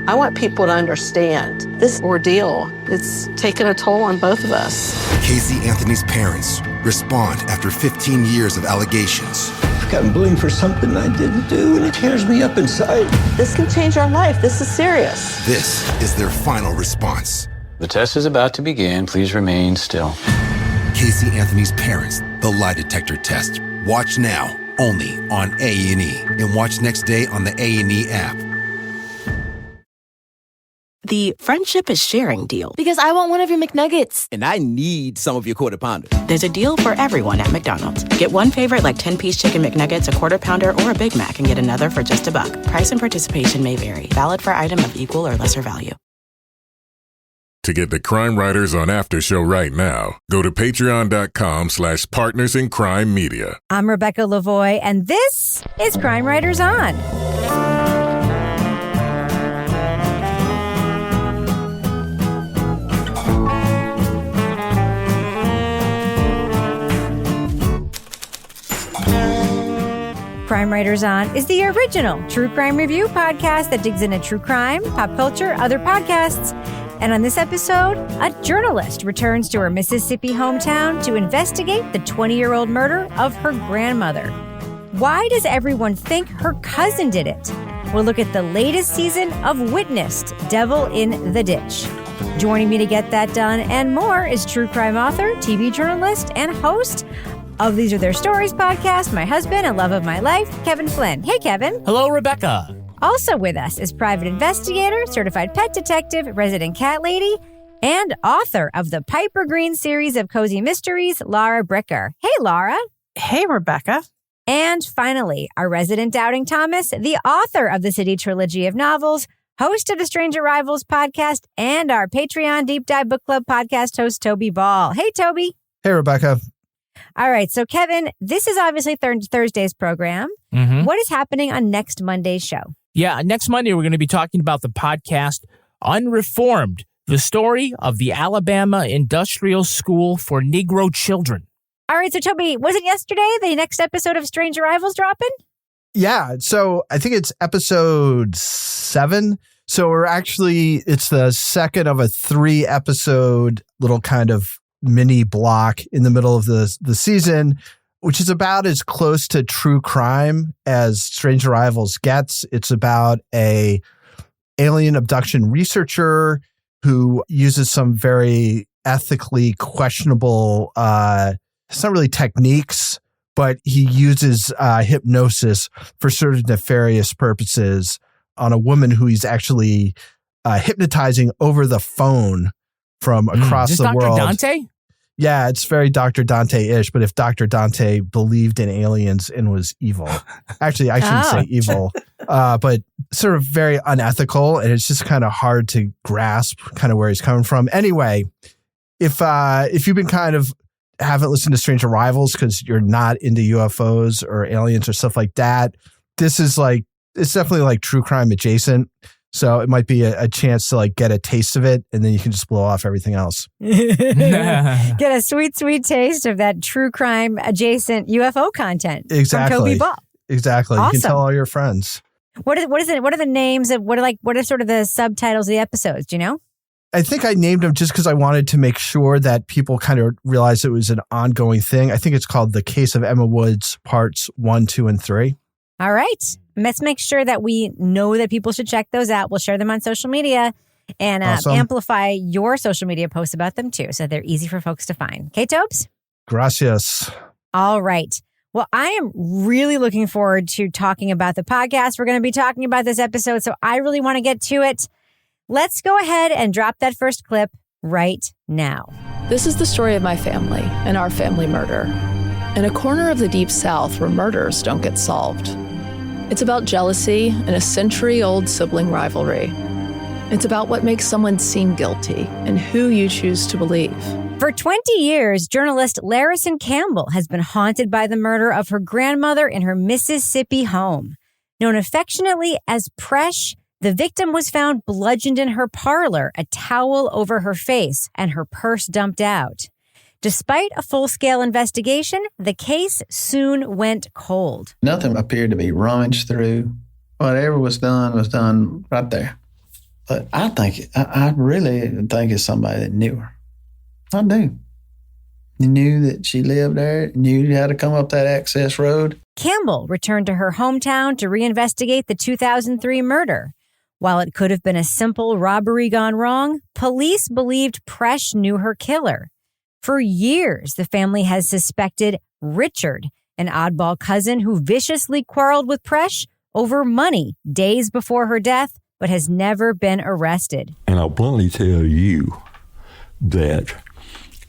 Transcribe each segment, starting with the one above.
I want people to understand this ordeal. It's taken a toll on both of us. Casey Anthony's parents respond after 15 years of allegations. I've gotten blamed for something I didn't do, and it tears me up inside. This can change our life. This is serious. This is their final response. The test is about to begin. Please remain still. Casey Anthony's parents, the lie detector test. Watch now, only on A&E. And watch next day on the A&E app. The friendship is sharing deal. Because I want one of your McNuggets. And I need some of your Quarter Pounder. There's a deal for everyone at McDonald's. Get one favorite like 10-piece chicken McNuggets, a Quarter Pounder, or a Big Mac, and get another for just $1. Price and participation may vary. Valid for item of equal or lesser value. To get the Crime Writers on After Show right now, go to patreon.com/Partners in Crime Media. I'm Rebecca Lavoie, and this is Crime Writers On. Crime Writers On is the original true crime review podcast that digs into true crime, pop culture, other podcasts. And on this episode, a journalist returns to her Mississippi hometown to investigate the 20-year-old murder of her grandmother. Why does everyone think her cousin did it? We'll look at the latest season of Witnessed, Devil in the Ditch. Joining me to get that done and more is true crime author, TV journalist, and host of These Are Their Stories podcast, my husband and love of my life, Kevin Flynn. Hey, Kevin. Hello, Rebecca. Also with us is private investigator, certified pet detective, resident cat lady, and author of the Piper Green series of cozy mysteries, Laura Bricker. Hey, Laura. Hey, Rebecca. And finally, our resident Doubting Thomas, the author of the City Trilogy of novels, host of the Strange Arrivals podcast, and our Patreon Deep Dive Book Club podcast host, Toby Ball. Hey, Toby. Hey, Rebecca. All right. So, Kevin, this is obviously Thursday's program. Mm-hmm. What is happening on next Monday's show? Yeah, next Monday, we're going to be talking about the podcast Unreformed, the story of the Alabama Industrial School for Negro Children. All right. So, Toby, was it yesterday the next episode of Strange Arrivals dropping? Yeah. So I think it's episode 7. So it's the second of a 3-episode little kind of mini block in the middle of the season, which is about as close to true crime as Strange Arrivals gets. It's about a alien abduction researcher who uses some very ethically questionable, it's not really techniques, but he uses hypnosis for sort of nefarious purposes on a woman who he's actually hypnotizing over the phone from across the world. Dr. Dante? Yeah, it's very Dr. Dante-ish, but if Dr. Dante believed in aliens and was evil. Actually, I shouldn't say evil, but sort of very unethical, and it's just kind of hard to grasp kind of where he's coming from. Anyway, if you've been kind of haven't listened to Strange Arrivals because you're not into UFOs or aliens or stuff like that, this is it's definitely like true crime adjacent. So it might be a chance to like get a taste of it, and then you can just blow off everything else. Get a sweet, sweet taste of that true crime adjacent UFO content. Exactly. From Toby Ball. Exactly. Awesome. You can tell all your friends. What are the names of what are sort of the subtitles of the episodes? Do you know? I think I named them just because I wanted to make sure that people kind of realized it was an ongoing thing. I think it's called The Case of Emma Woods, parts 1, 2, and 3. All right. Let's make sure that we know that people should check those out. We'll share them on social media and Awesome. amplify your social media posts about them too, so they're easy for folks to find. Okay, Tobes? Gracias. All right. Well, I am really looking forward to talking about the podcast we're going to be talking about this episode, so I really want to get to it. Let's go ahead and drop that first clip right now. This is the story of my family and our family murder. In a corner of the Deep South where murders don't get solved. It's about jealousy and a century-old sibling rivalry. It's about what makes someone seem guilty and who you choose to believe. For 20 years, journalist Larrison Campbell has been haunted by the murder of her grandmother in her Mississippi home. Known affectionately as Presh, the victim was found bludgeoned in her parlor, a towel over her face, and her purse dumped out. Despite a full-scale investigation, the case soon went cold. Nothing appeared to be rummaged through. Whatever was done right there. But I really think it's somebody that knew her. I do. He knew that she lived there, knew how to come up that access road. Campbell returned to her hometown to reinvestigate the 2003 murder. While it could have been a simple robbery gone wrong, police believed Presh knew her killer. For years, the family has suspected Richard, an oddball cousin who viciously quarreled with Presh over money days before her death, but has never been arrested. And I'll bluntly tell you that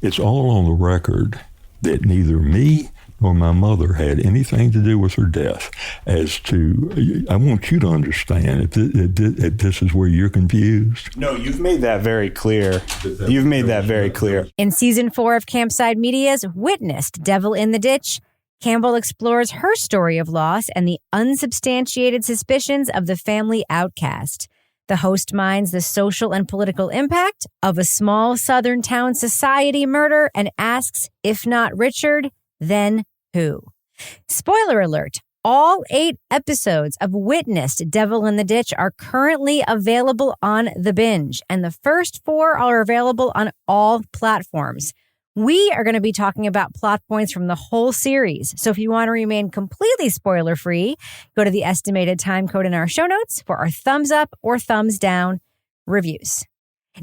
it's all on the record that neither me nor my mother had anything to do with her death. As to, I want you to understand, if this is where you're confused. No, you've made that very clear. You've made that very clear. In season 4 of Campside Media's Witnessed Devil in the Ditch, Campbell explores her story of loss and the unsubstantiated suspicions of the family outcast. The host minds the social and political impact of a small southern town society murder and asks, if not Richard, then who? Spoiler alert, all 8 episodes of Witnessed Devil in the Ditch are currently available on The Binge, and the first 4 are available on all platforms. We are going to be talking about plot points from the whole series, so if you want to remain completely spoiler-free, go to the estimated time code in our show notes for our thumbs up or thumbs down reviews.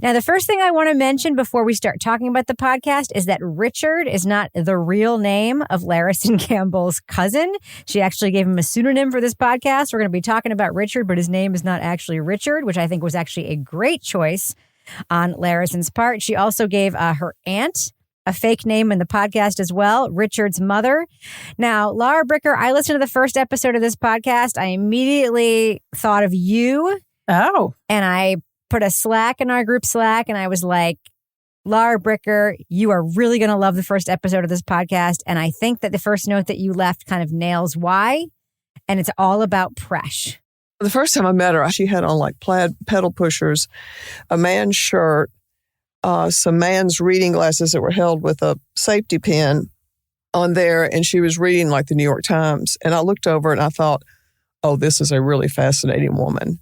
Now, the first thing I want to mention before we start talking about the podcast is that Richard is not the real name of Larrison Campbell's cousin. She actually gave him a pseudonym for this podcast. We're going to be talking about Richard, but his name is not actually Richard, which I think was actually a great choice on Larrison's part. She also gave her aunt a fake name in the podcast as well, Richard's mother. Now, Laura Bricker, I listened to the first episode of this podcast. I immediately thought of you. Oh. And I put a Slack in our group Slack, and I was like, Laura Bricker, you are really going to love the first episode of this podcast. And I think that the first note that you left kind of nails why. And it's all about Presh. The first time I met her, she had on like plaid pedal pushers, a man's shirt, some man's reading glasses that were held with a safety pin on there. And she was reading like the New York Times. And I looked over and I thought, oh, this is a really fascinating woman.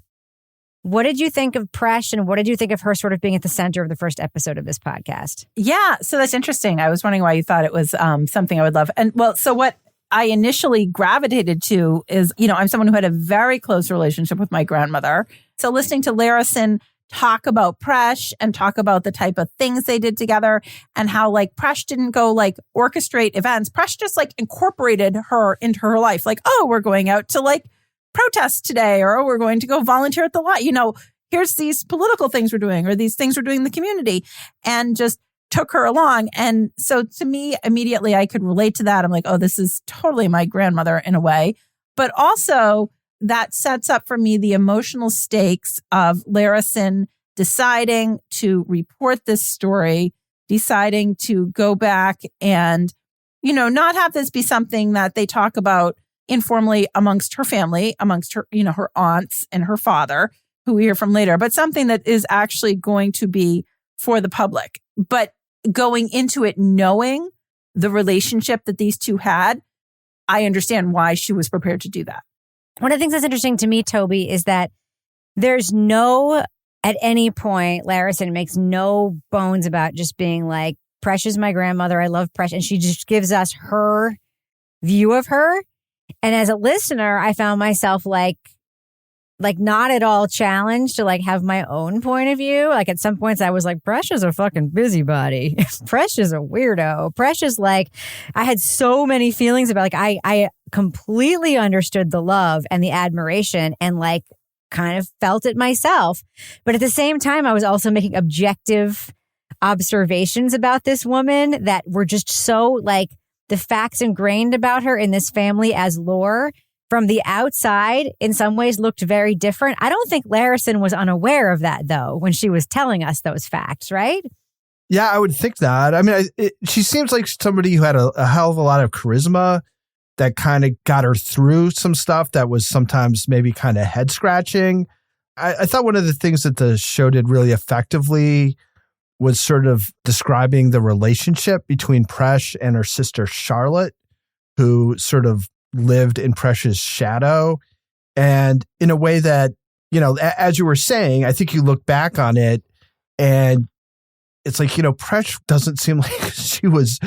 What did you think of Presh, and what did you think of her sort of being at the center of the first episode of this podcast? Yeah, so that's interesting. I was wondering why you thought it was something I would love. And well, so what I initially gravitated to is, I'm someone who had a very close relationship with my grandmother. So listening to Larrison talk about Presh and talk about the type of things they did together and how like Presh didn't go like orchestrate events. Presh just like incorporated her into her life. Like, oh, we're going out to like protest today, or oh, we're going to go volunteer at the lot. Here's these political things we're doing, or these things we're doing in the community, and just took her along. And so to me, immediately I could relate to that. I'm like, oh, this is totally my grandmother in a way. But also that sets up for me the emotional stakes of Larrison deciding to report this story, deciding to go back and, not have this be something that they talk about informally amongst her family, amongst her, her aunts and her father, who we hear from later, but something that is actually going to be for the public. But going into it knowing the relationship that these two had, I understand why she was prepared to do that. One of the things that's interesting to me, Toby, is that at any point, Larrison makes no bones about just being like, Presh is my grandmother. I love Presh. And she just gives us her view of her. And as a listener, I found myself like not at all challenged to like have my own point of view. Like at some points I was like, Presh is a fucking busybody. Presh is a weirdo. Presh is like, I had so many feelings about like, I completely understood the love and the admiration and like kind of felt it myself. But at the same time, I was also making objective observations about this woman that were just so like the facts ingrained about her in this family as lore from the outside in some ways looked very different. I don't think Larrison was unaware of that, though, when she was telling us those facts, right? Yeah, I would think that. I mean, she seems like somebody who had a hell of a lot of charisma that kind of got her through some stuff that was sometimes maybe kind of head scratching. I thought one of the things that the show did really effectively was sort of describing the relationship between Presh and her sister Charlotte, who sort of lived in Presh's shadow, and in a way that, as you were saying, I think you look back on it and it's like, Presh doesn't seem like she was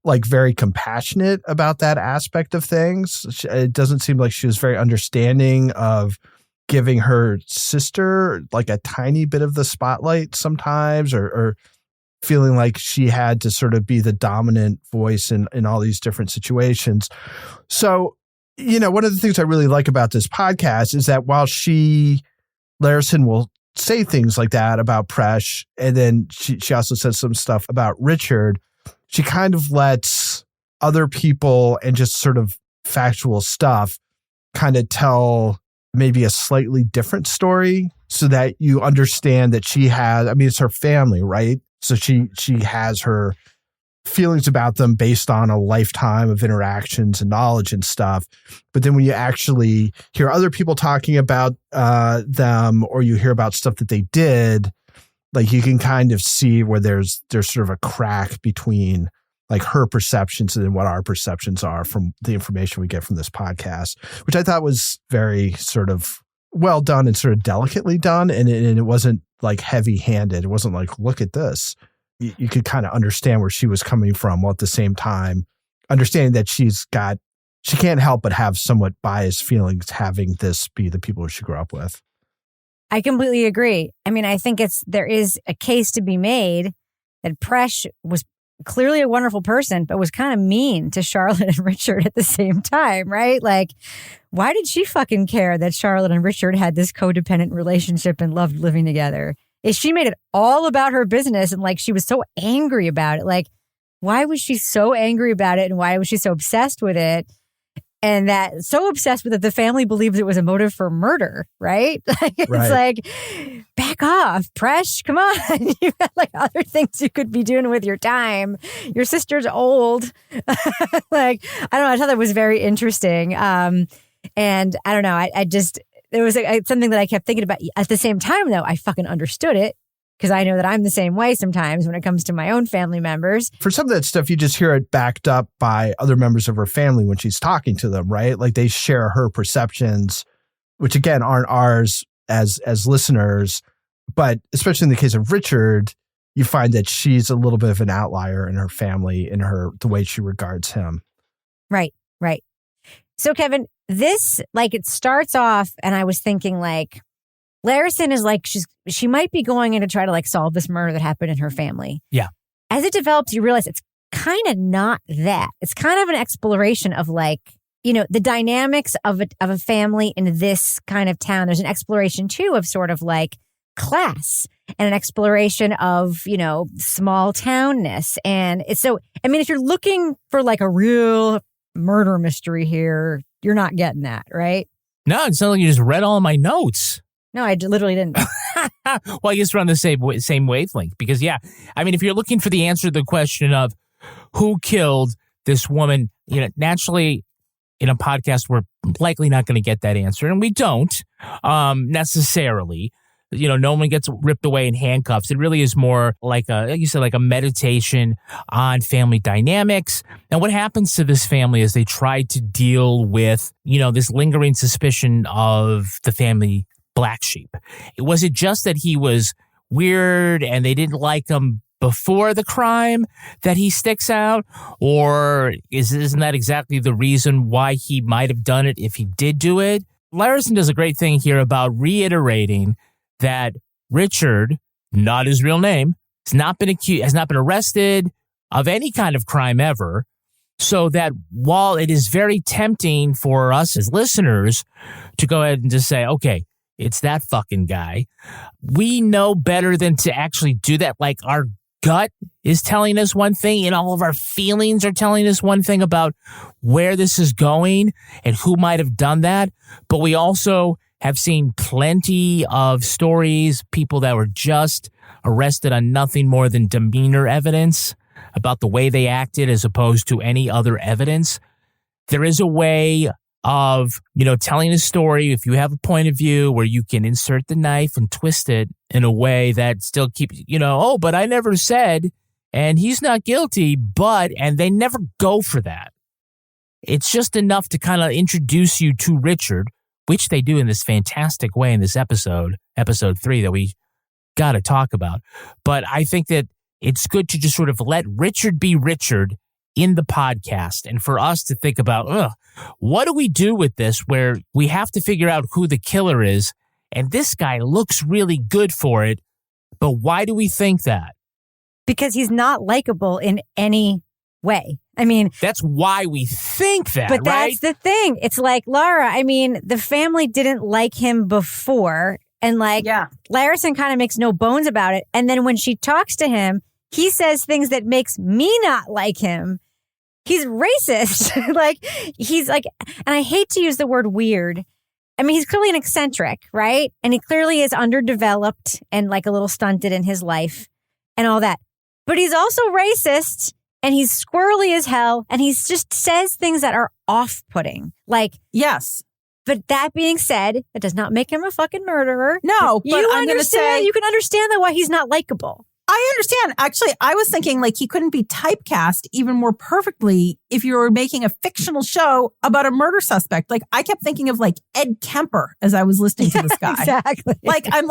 like very compassionate about that aspect of things. It doesn't seem like she was very understanding of giving her sister like a tiny bit of the spotlight sometimes, or feeling like she had to sort of be the dominant voice in all these different situations. So, one of the things I really like about this podcast is that while Larrison will say things like that about Presh, and then she also says some stuff about Richard, she kind of lets other people and just sort of factual stuff kind of tell maybe a slightly different story so that you understand that it's her family, right? So she has her feelings about them based on a lifetime of interactions and knowledge and stuff. But then when you actually hear other people talking about them, or you hear about stuff that they did, like you can kind of see where there's sort of a crack between like her perceptions and what our perceptions are from the information we get from this podcast, which I thought was very sort of well done and sort of delicately done. And it wasn't like heavy handed. It wasn't like, look at this. You could kind of understand where she was coming from, while at the same time understanding that she can't help but have somewhat biased feelings having this be the people who she grew up with. I completely agree. I mean, I think there is a case to be made that Presh was clearly a wonderful person, but was kind of mean to Charlotte and Richard at the same time, right? Like, why did she fucking care that Charlotte and Richard had this codependent relationship and loved living together? Is she made it all about her business, and like she was so angry about it? Like, why was she so angry about it, and why was she so obsessed with it? And that so obsessed with it, the family believes it was a motive for murder, right? It's like, back off, Presh, come on. You've got like other things you could be doing with your time. Your sister's old. Like, I don't know. I thought that was very interesting. And I don't know. I just, it was something that I kept thinking about. At the same time, though, I fucking understood it, because I know that I'm the same way sometimes when it comes to my own family members. For some of that stuff, you just hear it backed up by other members of her family when she's talking to them, right? Like they share her perceptions, which again aren't ours as listeners. But especially in the case of Richard, you find that she's a little bit of an outlier in her family, in the way she regards him. Right. So Kevin, this, like, it starts off and I was thinking like, Larrison is like, she might be going in to try to like solve this murder that happened in her family. Yeah. As it develops, you realize it's kind of not that. It's kind of an exploration of like, the dynamics of a family in this kind of town. There's an exploration too of sort of like class and an exploration of, small townness. And it's so, I mean, if you're looking for like a real murder mystery here, you're not getting that, right? No, it sounds like you just read all of my notes. No, I literally didn't. Well, I guess we're on the same wavelength because, yeah, I mean, if you're looking for the answer to the question of who killed this woman, naturally in a podcast, we're likely not going to get that answer. And we don't necessarily. No one gets ripped away in handcuffs. It really is more like like you said, like a meditation on family dynamics. And what happens to this family as they try to deal with, this lingering suspicion of the family black sheep. Was it just that he was weird and they didn't like him before the crime that he sticks out? Or isn't that exactly the reason why he might have done it if he did do it? Larrison does a great thing here about reiterating that Richard, not his real name, has not been arrested of any kind of crime ever. So that while it is very tempting for us as listeners to go ahead and just say, okay, it's that fucking guy, we know better than to actually do that. Like our gut is telling us one thing and all of our feelings are telling us one thing about where this is going and who might have done that. But we also have seen plenty of stories, people that were just arrested on nothing more than demeanor evidence about the way they acted as opposed to any other evidence. There is a way of, telling a story, if you have a point of view where you can insert the knife and twist it in a way that still keeps, but I never said, and he's not guilty, and they never go for that. It's just enough to kind of introduce you to Richard, which they do in this fantastic way in this episode 3 that we got to talk about. But I think that it's good to just sort of let Richard be Richard in the podcast, and for us to think about, what do we do with this where we have to figure out who the killer is, and this guy looks really good for it, but why do we think that? Because he's not likable in any way. I mean, that's why we think that, but right? That's the thing. It's like, Laura, I mean, the family didn't like him before, and Larrison kind of makes no bones about it. And then when she talks to him, he says things that makes me not like him. He's racist. And I hate to use the word weird. I mean, he's clearly an eccentric, right? And he clearly is underdeveloped and like a little stunted in his life and all that. But he's also racist, and he's squirrely as hell, and he just says things that are off-putting. Yes. But that being said, that does not make him a fucking murderer. No, but you can understand why he's not likable. I understand. Actually, I was thinking he couldn't be typecast even more perfectly if you were making a fictional show about a murder suspect. I kept thinking of Ed Kemper as I was listening to this guy. Exactly.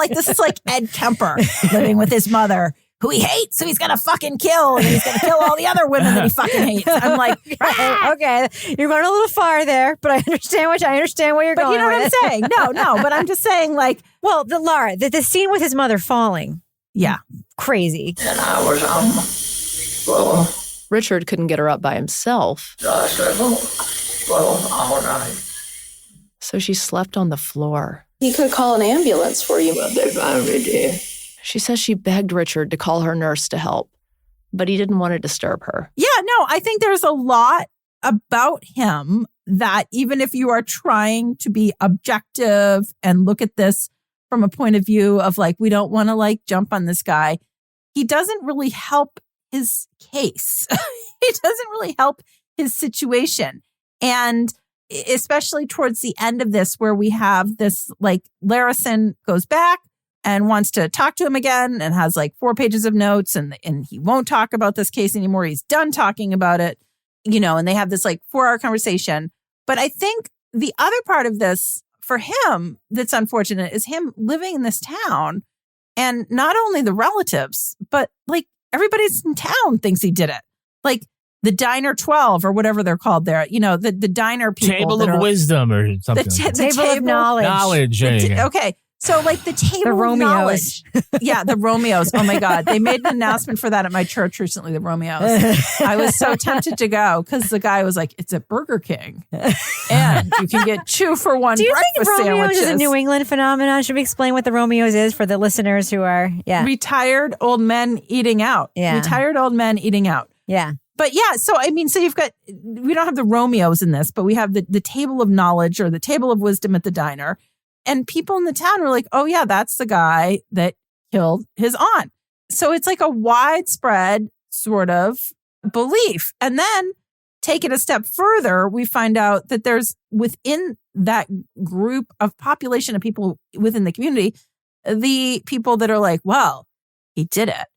This is like Ed Kemper living with his mother, who he hates, so he's going to fucking kill. And he's going to kill all the other women that he fucking hates. I'm like, okay, you're going a little far there, but I understand what you're going with. But you know what I'm saying? No, but I'm just saying the scene with his mother falling. Yeah. Crazy. And I was on the floor. Richard couldn't get her up by himself. So I said, well, all right. So she slept on the floor. He could call an ambulance for you. But they finally did. She says she begged Richard to call her nurse to help, but he didn't want to disturb her. Yeah, no, I think there's a lot about him that even if you are trying to be objective and look at this from a point of view of we don't want to jump on this guy, he doesn't really help his case. He doesn't really help his situation. And especially towards the end of this, where we have this, Larrison goes back and wants to talk to him again and has 4 pages of notes, and he won't talk about this case anymore. He's done talking about it, and they have this 4-hour conversation. But I think the other part of this for him that's unfortunate is him living in this town, and not only the relatives, but everybody's in town thinks he did it. The Diner 12 or whatever they're called there, the diner people. Table of wisdom or something. The table of knowledge. Knowledge. Okay. So the table of knowledge. Yeah, the Romeos. Oh my God. They made an announcement for that at my church recently, the Romeos. I was so tempted to go because the guy was like, it's at Burger King. And you can get 2 for 1 Do you breakfast think Romeos sandwiches. is a New England phenomenon? Should we explain what the Romeos is for the listeners who are, retired old men eating out. Yeah. Retired old men eating out. Yeah. But yeah, so you've got, we don't have the Romeos in this, but we have the table of knowledge or the table of wisdom at the diner. And people in the town were like, oh yeah, that's the guy that killed his aunt. So it's a widespread sort of belief. And then take it a step further, we find out that there's within that group of population of people within the community, the people that are like, well, he did it,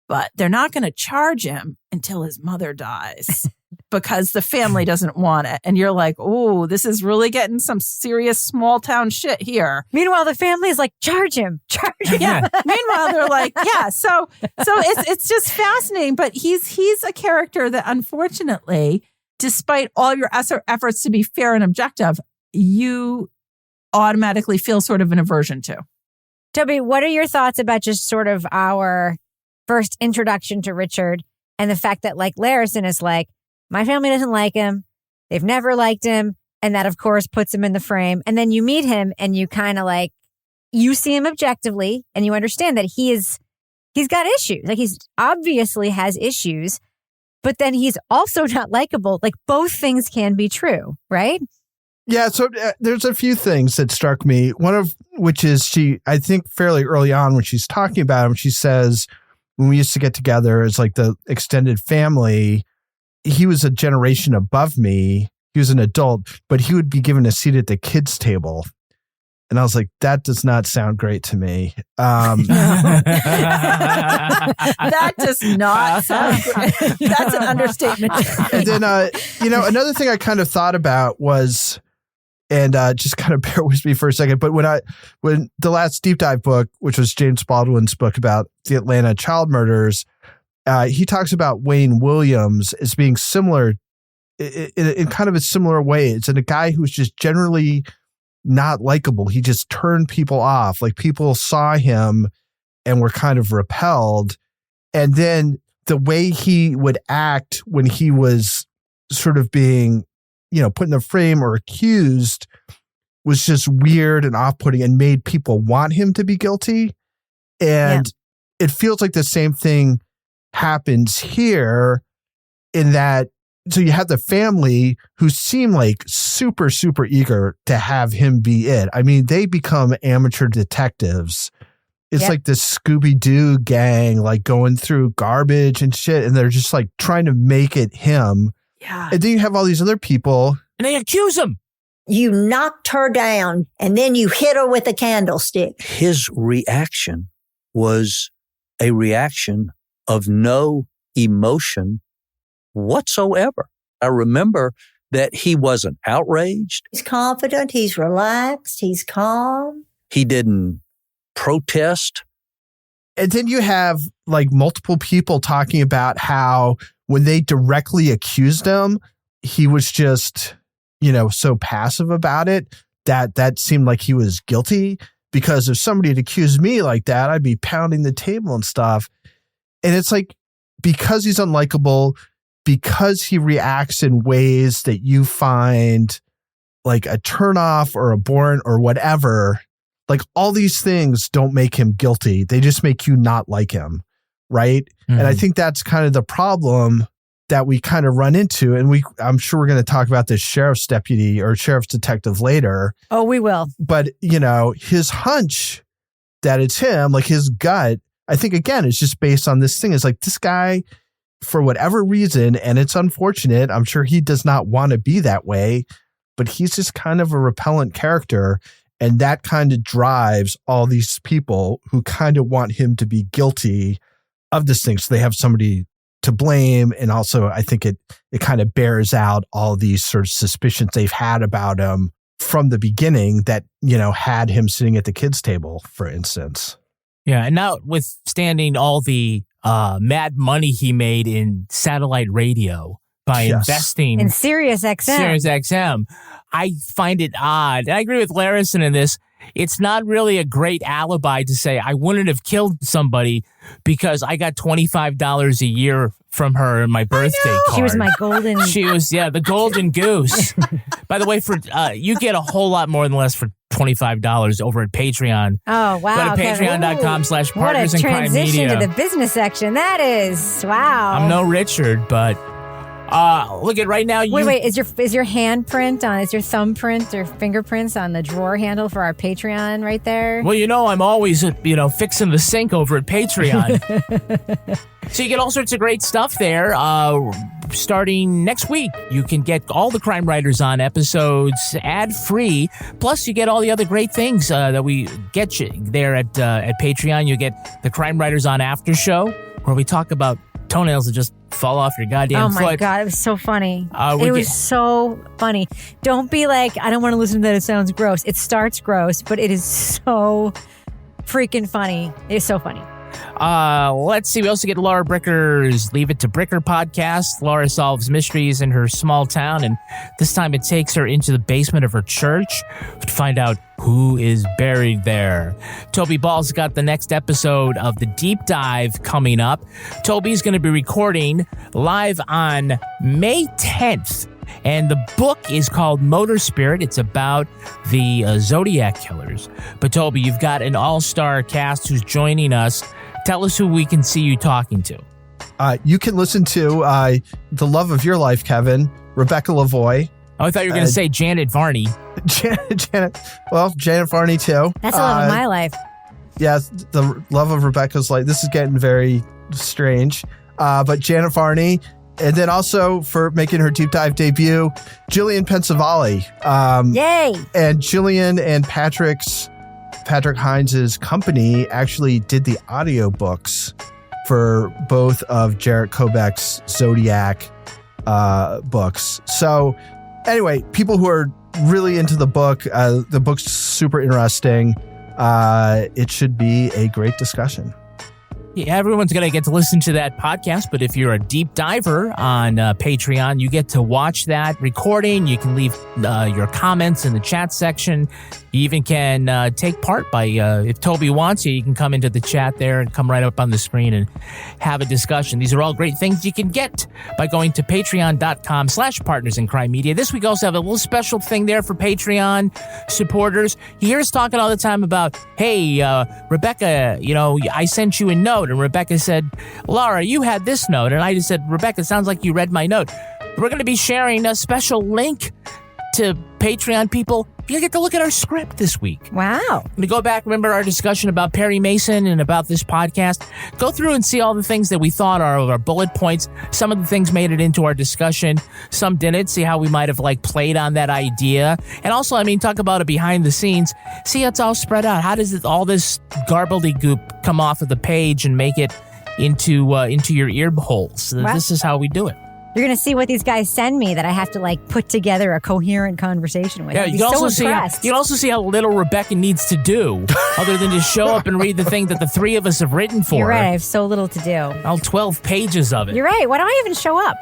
but they're not going to charge him until his mother dies because the family doesn't want it. And you're like, oh, this is really getting some serious small town shit here. Meanwhile, the family is like, charge him. Yeah. Meanwhile, they're like, yeah. So it's just fascinating. But he's a character that unfortunately, despite all your efforts to be fair and objective, you automatically feel sort of an aversion to. Toby, what are your thoughts about just sort of our first introduction to Richard and the fact that Larrison is my family doesn't like him. They've never liked him. And that, of course, puts him in the frame. And then you meet him and you kind of you see him objectively and you understand that he's got issues. He's obviously has issues, but then he's also not likable. Both things can be true, right? Yeah, so there's a few things that struck me. One of which is I think fairly early on when she's talking about him, she says, when we used to get together as the extended family, he was a generation above me. He was an adult, but he would be given a seat at the kids' table. And I was like, that does not sound great to me. That does not sound great. That's an understatement. And then, another thing I kind of thought about was And just kind of bear with me for a second. But when the last deep dive book, which was James Baldwin's book about the Atlanta child murders, he talks about Wayne Williams as being similar in kind of a similar way. It's in a guy who's just generally not likable. He just turned people off. Like people saw him and were kind of repelled. And then the way he would act when he was sort of being, put in the frame or accused was just weird and off-putting and made people want him to be guilty. And it feels like the same thing happens here in that. So you have the family who seem like super, super eager to have him be it. I mean, they become amateur detectives. It's like this Scooby-Doo gang, like going through garbage and shit. And they're just like trying to make it him. Yeah. And then you have all these other people. And they accuse him. You knocked her down and then you hit her with a candlestick. His reaction was a reaction of no emotion whatsoever. I remember that he wasn't outraged. He's confident. He's relaxed. He's calm. He didn't protest. And then you have like multiple people talking about how when they directly accused him, he was just, so passive about it that seemed like he was guilty, because if somebody had accused me like that, I'd be pounding the table and stuff. And it's like, because he's unlikable, because he reacts in ways that you find like a turnoff or abhorrent or whatever, like all these things don't make him guilty. They just make you not like him. Right. Mm-hmm. And I think that's kind of the problem that we kind of run into. And I'm sure we're going to talk about this sheriff's deputy or sheriff's detective later. Oh, we will. But, his hunch that it's him, like his gut, I think, again, it's just based on this thing. It's like this guy, for whatever reason, and it's unfortunate, I'm sure he does not want to be that way, but he's just kind of a repellent character. And that kind of drives all these people who kind of want him to be guilty of this thing. So they have somebody to blame. And also, I think it kind of bears out all these sort of suspicions they've had about him from the beginning that, had him sitting at the kids' table, for instance. Yeah. And notwithstanding all the mad money he made in satellite radio by investing in Sirius XM. I find it odd. And I agree with Larrison in this. It's not really a great alibi to say I wouldn't have killed somebody because I got $25 a year from her in my birthday card. She was my golden. She was, the golden goose. By the way, for you get a whole lot more than less for $25 over at Patreon. Oh, wow. Go to patreon.com/partners in crime media. What a transition to the business section. That is, wow. I'm no Richard, but look at right now. Wait, is your handprint on, is your thumbprint or fingerprints on the drawer handle for our Patreon right there? Well, I'm always, fixing the sink over at Patreon. So you get all sorts of great stuff there. Starting next week, you can get all the Crime Writers On episodes ad-free. Plus, you get all the other great things that we get you there at Patreon. You get the Crime Writers On After Show, where we talk about toenails that just fall off your goddamn foot. Oh my God, it was so funny. It was so funny. Don't be like, I don't want to listen to that. It sounds gross. It starts gross, but it is so freaking funny. It is so funny. Let's see. We also get Laura Bricker's Leave It to Bricker podcast. Laura solves mysteries in her small town, and this time it takes her into the basement of her church to find out who is buried there. Toby Ball's got the next episode of The Deep Dive coming up. Toby's going to be recording live on May 10th. And the book is called Motor Spirit. It's about the Zodiac killers. But Toby, you've got an all-star cast who's joining us. Tell us who we can see you talking to. You can listen to the love of your life, Kevin, Rebecca Lavoie. Oh, I thought you were going to say Janet Varney. Janet Varney too. That's the love of my life. Yeah, the love of Rebecca's life. This is getting very strange. But Janet Varney. And then also for making her deep dive debut, Jillian Pensavalli. Yay! And Jillian and Patrick Hines' company actually did the audiobooks for both of Jarrett Kobek's Zodiac books. So anyway, people who are really into the book. The book's super interesting. It should be a great discussion. Yeah, everyone's going to get to listen to that podcast, but if you're a deep diver on Patreon, you get to watch that recording. You can leave your comments in the chat section. You even can take part by, if Toby wants you can come into the chat there and come right up on the screen and have a discussion. These are all great things you can get by going to patreon.com/Partners in Crime Media. This week also have a little special thing there for Patreon supporters. You hear us talking all the time about, hey, Rebecca, I sent you a note. And Rebecca said, Laura, you had this note. And I just said, Rebecca, it sounds like you read my note. We're going to be sharing a special link to Patreon people. You get to look at our script this week. Wow. To go back, remember our discussion about Perry Mason and about this podcast? Go through and see all the things that we thought are our bullet points. Some of the things made it into our discussion. Some didn't. See how we might have played on that idea. And also, talk about it behind the scenes. See how it's all spread out. How does all this goop come off of the page and make it into your ear holes? Wow. This is how we do it. You're going to see what these guys send me that I have to put together a coherent conversation with. Yeah, you can also see how little Rebecca needs to do other than just show up and read the thing that the three of us have written for You're her. right. I have so little to do. All 12 pages of it. You're right. Why don't I even show up?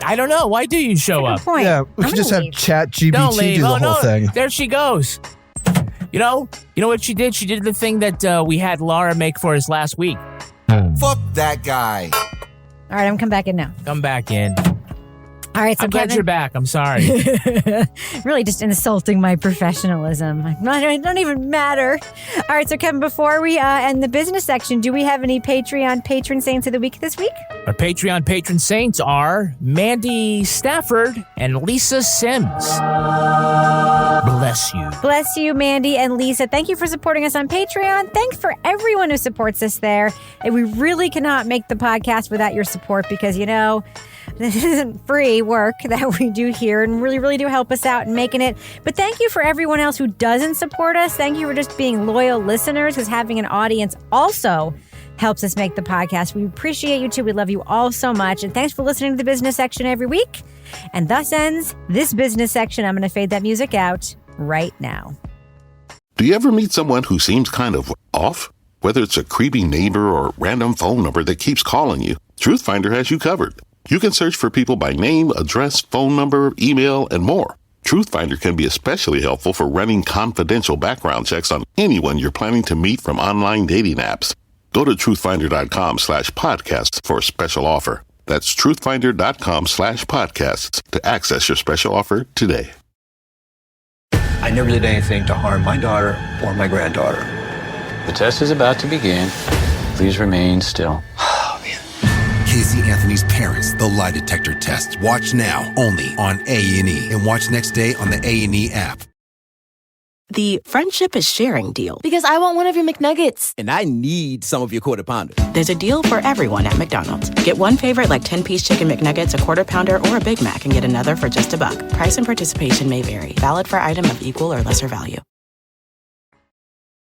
I don't know. Why do you show up? Good point. Yeah, we could just have ChatGPT do the whole thing. There she goes. You know what she did? She did the thing that we had Laura make for us last week. Fuck that guy. All right, I'm coming back in now. Come back in. All right, so I'm glad you're back. I'm sorry. Really just insulting my professionalism. I don't even matter. All right, so Kevin, before we end the business section, do we have any Patreon patron saints of the week this week? Our Patreon patron saints are Mandy Stafford and Lisa Sims. Bless you. Bless you, Mandy and Lisa. Thank you for supporting us on Patreon. Thanks for everyone who supports us there. And we really cannot make the podcast without your support because, this isn't free work that we do here and really, really do help us out in making it. But thank you for everyone else who doesn't support us. Thank you for just being loyal listeners because having an audience also helps us make the podcast. We appreciate you too. We love you all so much. And thanks for listening to the business section every week. And thus ends this business section. I'm going to fade that music out right now. Do you ever meet someone who seems kind of off? Whether it's a creepy neighbor or random phone number that keeps calling you, Truthfinder has you covered. You can search for people by name, address, phone number, email, and more. Truthfinder can be especially helpful for running confidential background checks on anyone you're planning to meet from online dating apps. Go to truthfinder.com/podcasts for a special offer. That's truthfinder.com/podcasts to access your special offer today. I never did anything to harm my daughter or my granddaughter. The test is about to begin. Please remain still. Casey Anthony's Parents, the lie detector test. Watch now, only on A&E. And watch next day on the A&E app. The friendship is sharing deal. Because I want one of your McNuggets. And I need some of your Quarter Pounder. There's a deal for everyone at McDonald's. Get one favorite like 10-piece chicken McNuggets, a Quarter Pounder, or a Big Mac and get another for just $1. Price and participation may vary. Valid for item of equal or lesser value.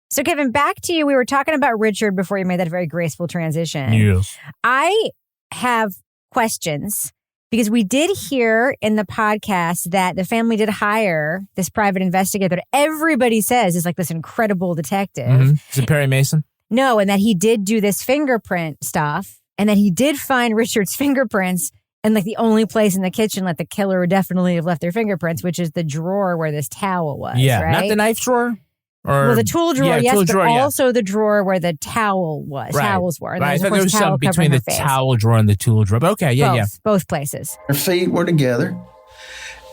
So Kevin, back to you. We were talking about Richard before you made that very graceful transition. Yes. I have questions because we did hear in the podcast that the family did hire this private investigator that everybody says is this incredible detective. Mm-hmm. Is it Perry Mason? No, and that he did do this fingerprint stuff and that he did find Richard's fingerprints and the only place in the kitchen that the killer would definitely have left their fingerprints, which is the drawer where this towel was. Yeah, right? not the knife drawer? Well, the tool drawer, yes, tool but drawer, also the drawer where the towel was. Right. Towels were. And Right. I thought of there course, was towel something covering between the her face. towel drawer and the tool drawer. But okay, yeah. Both places. Her feet were together,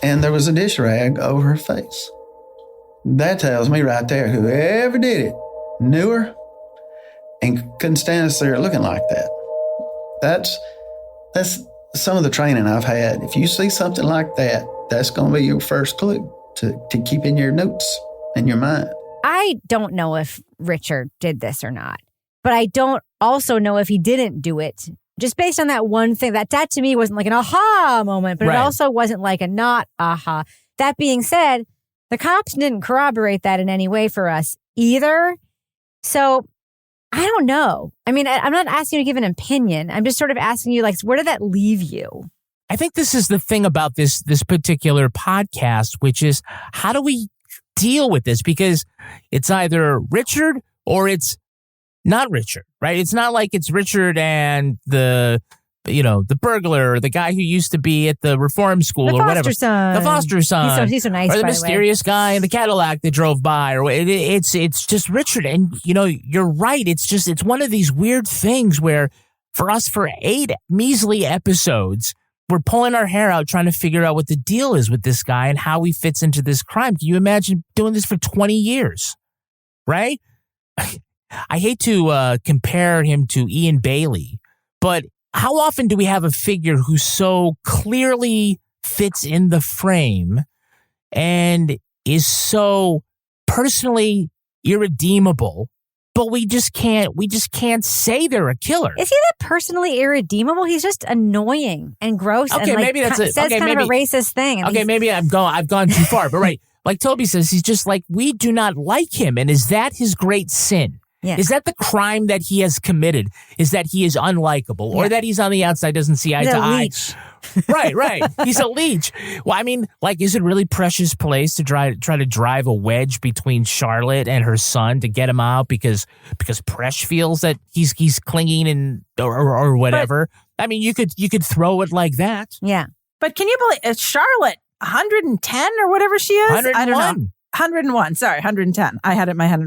and there was a dish rag over her face. That tells me right there, whoever did it knew her and couldn't stand us there looking like that. That's some of the training I've had. If you see something like that, that's going to be your first clue to keep in your notes in your mind. I don't know if Richard did this or not, but I don't also know if he didn't do it. Just based on that one thing, that to me wasn't an aha moment, but It also wasn't a not aha. That being said, the cops didn't corroborate that in any way for us either. So I don't know. I mean, I'm not asking you to give an opinion. I'm just sort of asking you, where did that leave you? I think this is the thing about this particular podcast, which is how do we deal with this? Because it's either Richard or it's not Richard, right? It's not like it's Richard and the burglar, or the guy who used to be at the reform school or whatever. Son. The foster son. He's so nice, or the by mysterious guy in the Cadillac that drove by, or it's just Richard. And you're right. It's one of these weird things where for us, for 8 measly episodes, we're pulling our hair out trying to figure out what the deal is with this guy and how he fits into this crime. Can you imagine doing this for 20 years? Right? I hate to compare him to Ian Bailey, but how often do we have a figure who so clearly fits in the frame and is so personally irredeemable, but we just can't say they're a killer? Is he that personally irredeemable? He's just annoying and gross. Okay, and maybe that's it. Says Okay, kind of a racist thing. Okay, maybe I've gone too far, but right. Like Toby says, he's just like, we do not like him. And is that his great sin? Yeah. Is that the crime that he has committed? Is that he is unlikable, or that he's on the outside, doesn't see eye to eye? Right. He's a leech. Well, I mean, like, is it really Presh's place to try to drive a wedge between Charlotte and her son to get him out because Presh feels that he's clinging and or whatever? But, I mean, you could throw it like that. Yeah. But can you believe Charlotte 110 or whatever she is? 101. I don't know. 101. Sorry, 110. I had it in my head.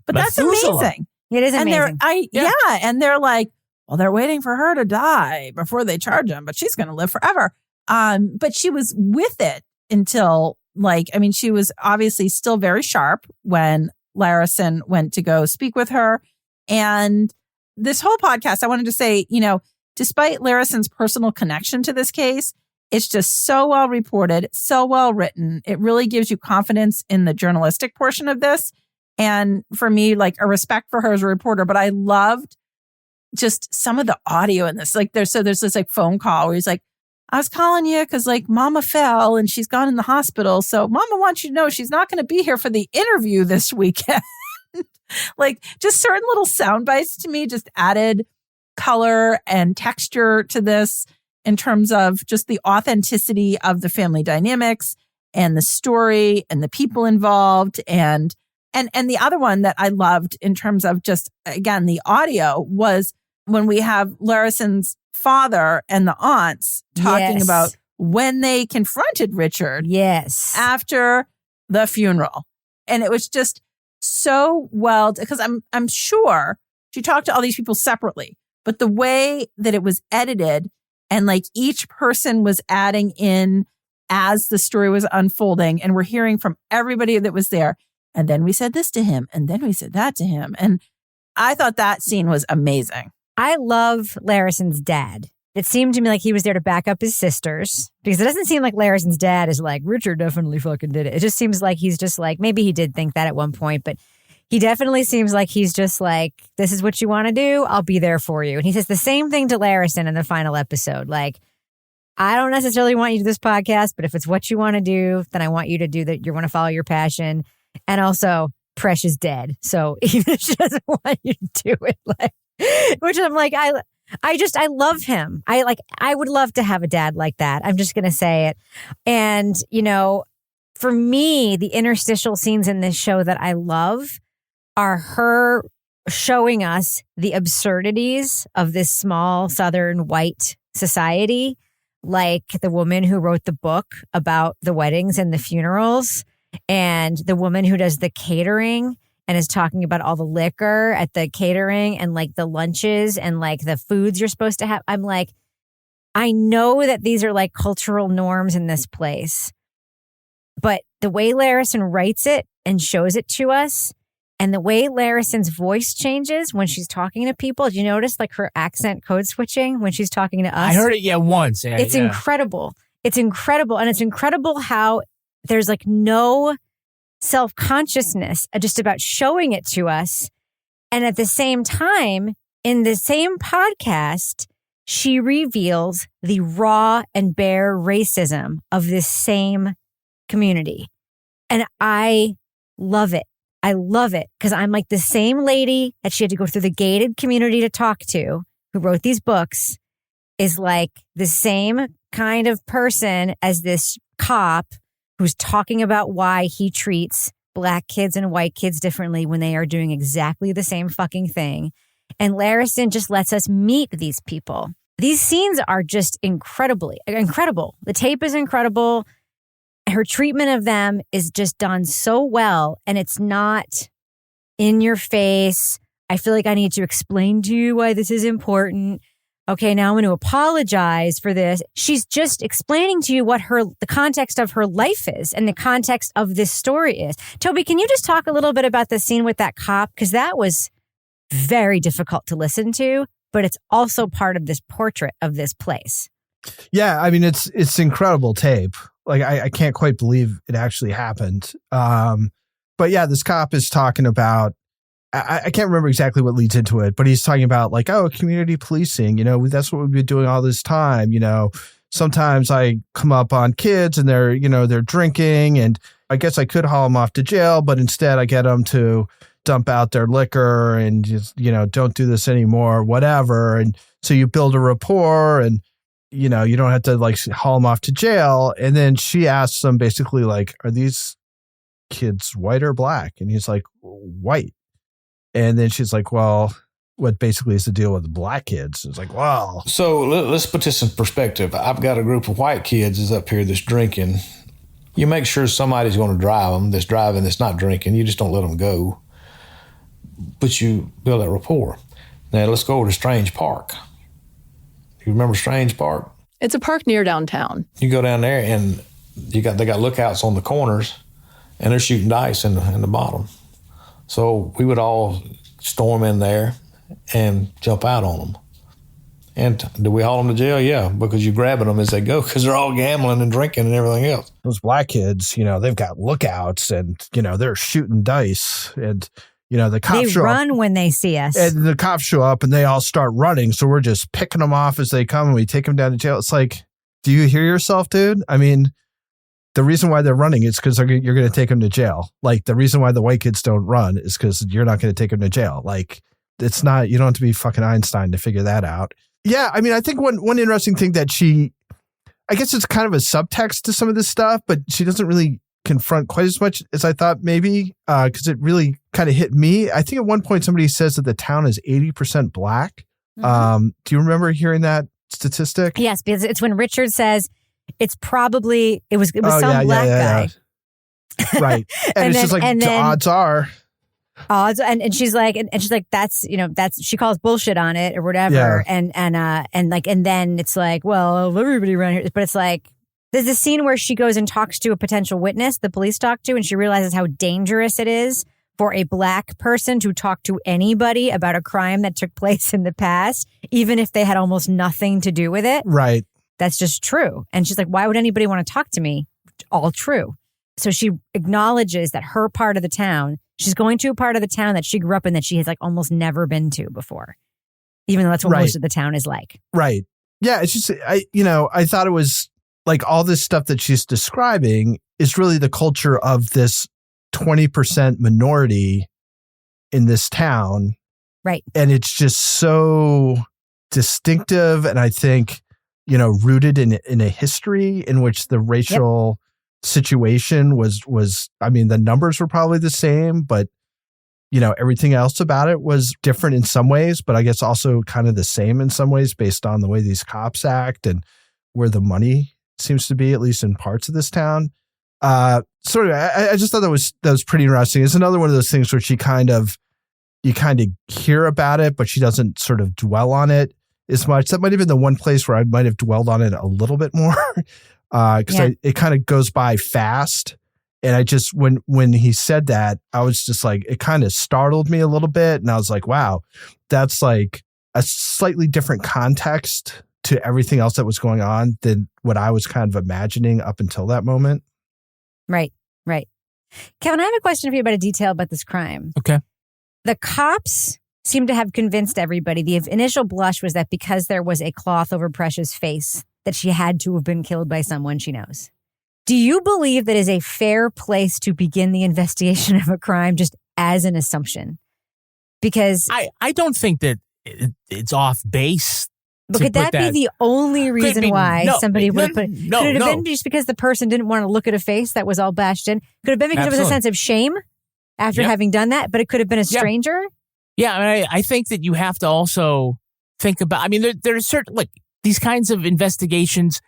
But that's amazing. It is amazing. And they're like, well, they're waiting for her to die before they charge him, but she's going to live forever. But she was with it until, she was obviously still very sharp when Larrison went to go speak with her. And this whole podcast, I wanted to say, despite Larrison's personal connection to this case, it's just so well reported, so well written. It really gives you confidence in the journalistic portion of this. And for me, like, a respect for her as a reporter. But I loved just some of the audio in this. Like, there's this like phone call where he's like, I was calling you because like Mama fell and she's gone in the hospital. So Mama wants you to know she's not going to be here for the interview this weekend. Like, just certain little sound bites to me just added color and texture to this, in terms of just the authenticity of the family dynamics and the story and the people involved. And the other one that I loved in terms of just, again, the audio was when we have Larrison's father and the aunts talking about when they confronted Richard. Yes. After the funeral. And it was just so well, because I'm sure she talked to all these people separately, but the way that it was edited, and like each person was adding in as the story was unfolding, and we're hearing from everybody that was there. And then we said this to him, and then we said that to him. And I thought that scene was amazing. I love Larrison's dad. It seemed to me like he was there to back up his sisters, because it doesn't seem like Larrison's dad is like, Richard definitely fucking did it. It just seems like he's just like, maybe he did think that at one point, but he definitely seems like he's just like, this is what you want to do, I'll be there for you. And he says the same thing to Larrison in the final episode. Like, I don't necessarily want you to do this podcast, but if it's what you want to do, then I want you to do that. You want to follow your passion. And also, Presh is dead. So even if she doesn't want you to do it, like, which I'm like, I love him. I would love to have a dad like that. I'm just going to say it. And, for me, the interstitial scenes in this show that I love are her showing us the absurdities of this small Southern white society, like the woman who wrote the book about the weddings and the funerals, and the woman who does the catering and is talking about all the liquor at the catering and like the lunches and like the foods you're supposed to have. I'm like, I know that these are like cultural norms in this place, but the way Larrison writes it and shows it to us, and the way Larrison's voice changes when she's talking to people. Did you notice like her accent code switching when she's talking to us? I heard it, once. Yeah, it's incredible. It's incredible. And it's incredible how there's like no self-consciousness just about showing it to us. And at the same time, in the same podcast, she reveals the raw and bare racism of this same community. And I love it. I love it because I'm like, the same lady that she had to go through the gated community to talk to, who wrote these books, is like the same kind of person as this cop who's talking about why he treats Black kids and white kids differently when they are doing exactly the same fucking thing. And Larrison just lets us meet these people. These scenes are just incredible. The tape is incredible. Her treatment of them is just done so well. And it's not in your face. I feel like I need to explain to you why this is important. Okay, now I'm going to apologize for this. She's just explaining to you what the context of her life is and the context of this story is. Toby, can you just talk a little bit about the scene with that cop? Because that was very difficult to listen to, but it's also part of this portrait of this place. Yeah, I mean, it's incredible tape. Like, I can't quite believe it actually happened. But yeah, this cop is talking about, I can't remember exactly what leads into it, but he's talking about like, oh, community policing, that's what we've been doing all this time. Sometimes I come up on kids and they're drinking, and I guess I could haul them off to jail, but instead I get them to dump out their liquor and just, don't do this anymore, whatever. And so you build a rapport and, you don't have to like haul them off to jail. And then she asks him basically like, are these kids white or Black? And he's like, white. And then she's like, well, what basically is the deal with the Black kids? It's like, wow. So let's put this in perspective. I've got a group of white kids that's up here that's drinking. You make sure somebody's going to drive them that's driving that's not drinking. You just don't let them go. But you build that rapport. Now let's go over to Strange Park. You remember Strange Park? It's a park near downtown. You go down there and they got lookouts on the corners and they're shooting dice in the bottom. So we would all storm in there and jump out on them. And do we haul them to jail? Yeah, because you're grabbing them as they go because they're all gambling and drinking and everything else. Those Black kids, they've got lookouts and, they're shooting dice and, the cops they run when they see us. And the cops show up and they all start running. So we're just picking them off as they come and we take them down to jail. It's like, do you hear yourself, dude? I mean, the reason why they're running is because you're going to take them to jail. Like, the reason why the white kids don't run is because you're not going to take them to jail. Like, it's not, you don't have to be fucking Einstein to figure that out. Yeah, I mean, I think one interesting thing that I guess it's kind of a subtext to some of this stuff, but she doesn't really confront quite as much as I thought maybe, because it really kind of hit me. I think at one point somebody says that the town is 80% Black. Mm-hmm. Do you remember hearing that statistic? Yes, because it's when Richard says, it was some Black guy. Yeah. Right. And it's just like, the odds are. And she's like, that's she calls bullshit on it or whatever. Yeah. And then it's like, well, everybody around here, but it's like, there's a scene where she goes and talks to a potential witness the police talk to, and she realizes how dangerous it is for a Black person to talk to anybody about a crime that took place in the past, even if they had almost nothing to do with it. Right. That's just true. And she's like, why would anybody want to talk to me? All true. So she acknowledges that her part of the town, she's going to a part of the town that she grew up in that she has like almost never been to before, even though that's what most of the town is like. Right. Yeah. It's just, I thought it was like all this stuff that she's describing is really the culture of this 20% minority in this town. Right. And it's just so distinctive. And I think, rooted in a history in which the racial situation was, I mean, the numbers were probably the same, but, everything else about it was different in some ways, but I guess also kind of the same in some ways based on the way these cops act and where the money seems to be, at least in parts of this town. I just thought that was pretty interesting. It's another one of those things where you kind of hear about it, but she doesn't sort of dwell on it as much. That might have been the one place where I might have dwelled on it a little bit more because it kind of goes by fast. And I just, when he said that, I was just like, it kind of startled me a little bit. And I was like, wow, that's like a slightly different context to everything else that was going on than what I was kind of imagining up until that moment. Right. Kevin, I have a question for you about a detail about this crime. Okay. The cops seem to have convinced everybody. The initial blush was that because there was a cloth over Presh's face, that she had to have been killed by someone she knows. Do you believe that is a fair place to begin the investigation of a crime just as an assumption? Because I don't think that it's off base But could that be the only reason why somebody would put it? No, could it have been just because the person didn't want to look at a face that was all bashed in? Could it have been because there was a sense of shame after having done that? But it could have been a stranger? Yeah, I mean, I think that you have to also think about, I mean, there's certain, like, these kinds of investigations,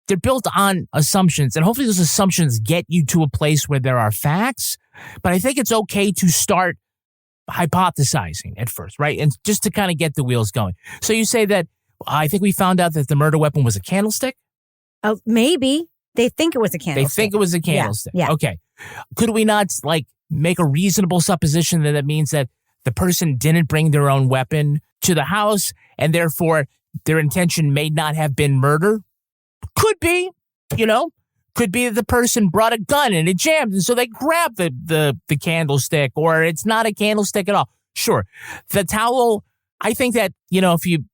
they're built on assumptions, and hopefully those assumptions get you to a place where there are facts. But I think it's okay to start hypothesizing at first, right? And just to kind of get the wheels going. So you say that, I think we found out that the murder weapon was a candlestick? Maybe. They think it was a candlestick. They think it was a candlestick. Yeah. Okay. Could we not, like, make a reasonable supposition that means that the person didn't bring their own weapon to the house and therefore their intention may not have been murder? Could be, Could be that the person brought a gun and it jammed, and so they grabbed the candlestick, or it's not a candlestick at all. Sure. The towel, I think that,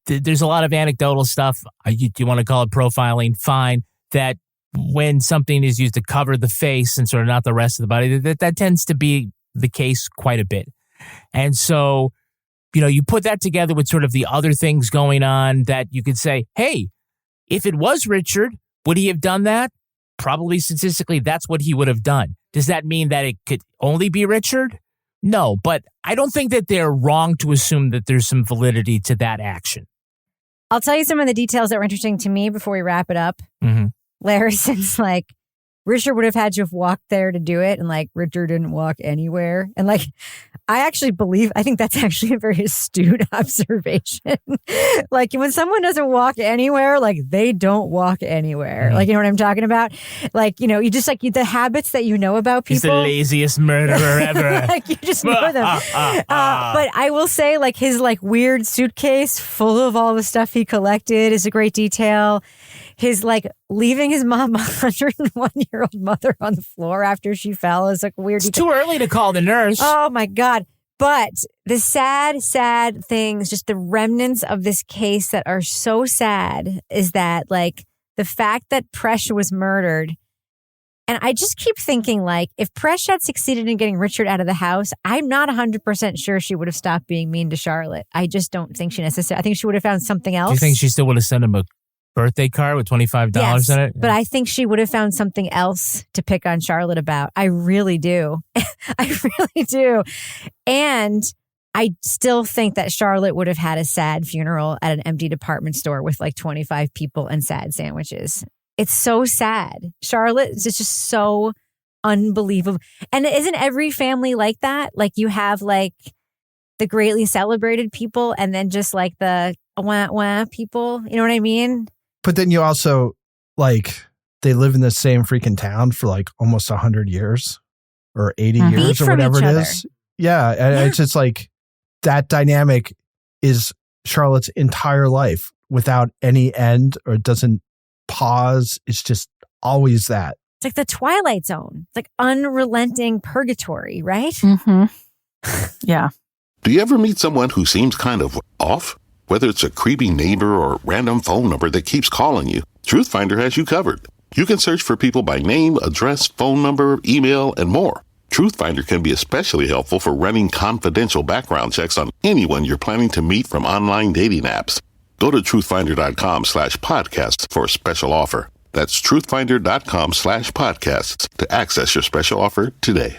there's a lot of anecdotal stuff. You want to call it profiling? Fine. That when something is used to cover the face and sort of not the rest of the body, that tends to be the case quite a bit. And so, you put that together with sort of the other things going on that you could say, hey, if it was Richard, would he have done that? Probably statistically, that's what he would have done. Does that mean that it could only be Richard? No, but I don't think that they're wrong to assume that there's some validity to that action. I'll tell you some of the details that were interesting to me before we wrap it up. Mm-hmm. Larrison's like, Richard would have had to have walked there to do it. And like, Richard didn't walk anywhere. And like, I think that's actually a very astute observation. Like when someone doesn't walk anywhere, like they don't walk anywhere. Like, you know what I'm talking about? Like, you just like the habits that you know about people. He's the laziest murderer ever. Like you just know them. But I will say like his like weird suitcase full of all the stuff he collected is a great detail. His like leaving his mom, 101-year-old mother, on the floor after she fell is like weird. It's too early to call the nurse. Oh my God. But the sad things, just the remnants of this case that are so sad is that like the fact that Presh was murdered. And I just keep thinking like if Presh had succeeded in getting Richard out of the house, I'm not 100% sure she would have stopped being mean to Charlotte. I just don't think she necessarily, I think she would have found something else. Do you think she still would have sent him a birthday card with $25 in it? But I think she would have found something else to pick on Charlotte about. I really do. I really do. And I still think that Charlotte would have had a sad funeral at an empty department store with like 25 people and sad sandwiches. It's so sad. Charlotte is just so unbelievable. And isn't every family like that? Like you have like the greatly celebrated people and then just like the wah people. You know what I mean? But then you also, like, they live in the same freaking town for like almost 100 years or 80 years or whatever it is. Yeah. And it's just like that dynamic is Charlotte's entire life without any end, or it doesn't pause. It's just always that. It's like the Twilight Zone. It's like unrelenting purgatory, right? Mm-hmm. Yeah. Do you ever meet someone who seems kind of off? Whether it's a creepy neighbor or random phone number that keeps calling you, Truthfinder has you covered. You can search for people by name, address, phone number, email, and more. Truthfinder can be especially helpful for running confidential background checks on anyone you're planning to meet from online dating apps. Go to truthfinder.com/podcasts for a special offer. That's truthfinder.com/podcasts to access your special offer today.